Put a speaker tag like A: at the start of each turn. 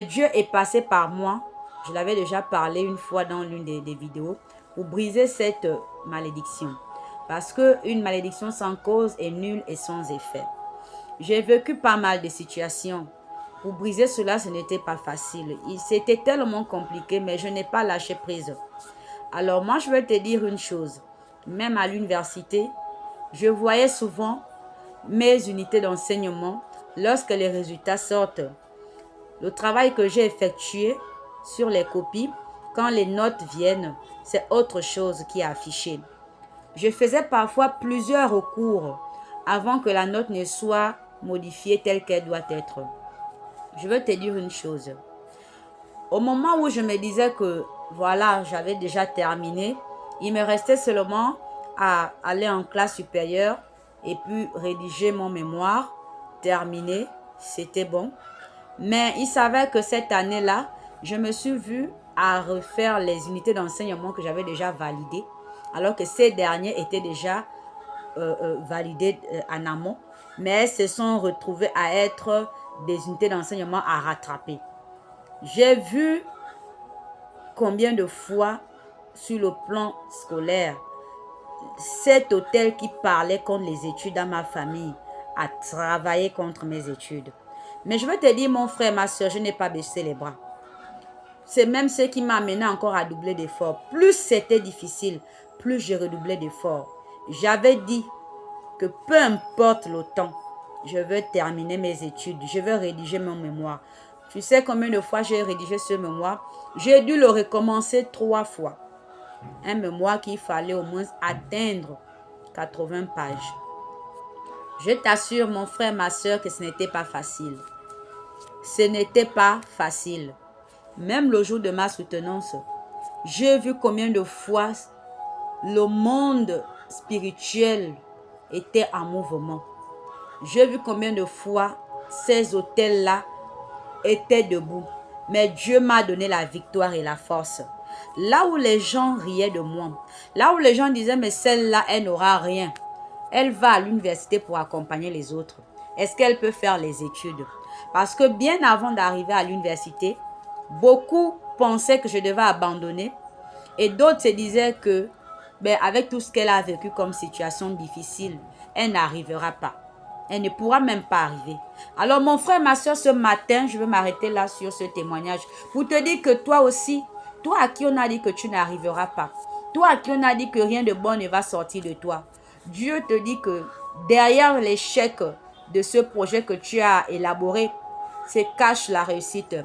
A: Dieu est passé par moi. Je l'avais déjà parlé une fois dans l'une des vidéos pour briser cette malédiction. Parce qu'une malédiction sans cause est nulle et sans effet. J'ai vécu pas mal de situations. Pour briser cela, ce n'était pas facile. C'était tellement compliqué, mais je n'ai pas lâché prise. Alors moi, je vais te dire une chose. Même à l'université, je voyais souvent mes unités d'enseignement lorsque les résultats sortent. Le travail que j'ai effectué sur les copies, quand les notes viennent, c'est autre chose qui est affiché. Je faisais parfois plusieurs recours avant que la note ne soit modifiée telle qu'elle doit être. Je veux te dire une chose. Au moment où je me disais que voilà, j'avais déjà terminé, il me restait seulement à aller en classe supérieure et puis rédiger mon mémoire, terminer, c'était bon. Mais il s'avère que cette année-là, je me suis vue à refaire les unités d'enseignement que j'avais déjà validées, alors que ces derniers étaient déjà validés en amont, mais elles se sont retrouvées à être des unités d'enseignement à rattraper. J'ai vu combien de fois sur le plan scolaire, cet hôtel qui parlait contre les études dans ma famille a travaillé contre mes études. Mais je veux te dire, mon frère, ma soeur, je n'ai pas baissé les bras. C'est même ce qui m'a amené encore à doubler d'efforts. Plus c'était difficile, plus je redoublais d'efforts. J'avais dit que peu importe le temps, je veux terminer mes études, je veux rédiger mon mémoire. Tu sais combien de fois j'ai rédigé ce mémoire? J'ai dû le recommencer 3 fois. Un mémoire qu'il fallait au moins atteindre 80 pages. Je t'assure, mon frère, ma soeur, que ce n'était pas facile. Ce n'était pas facile. Même le jour de ma soutenance, j'ai vu combien de fois le monde spirituel était en mouvement. J'ai vu combien de fois ces hôtels-là étaient debout. Mais Dieu m'a donné la victoire et la force. Là où les gens riaient de moi, là où les gens disaient, mais celle-là, elle n'aura rien. Elle va à l'université pour accompagner les autres. Est-ce qu'elle peut faire les études? Parce que bien avant d'arriver à l'université, beaucoup pensaient que je devais abandonner. Et d'autres se disaient que, avec tout ce qu'elle a vécu comme situation difficile, elle n'arrivera pas. Elle ne pourra même pas arriver. Alors mon frère, ma soeur, ce matin, je veux m'arrêter là sur ce témoignage pour te dire que toi aussi, toi à qui on a dit que tu n'arriveras pas, toi à qui on a dit que rien de bon ne va sortir de toi, Dieu te dit que derrière l'échec de ce projet que tu as élaboré, se cache la réussite.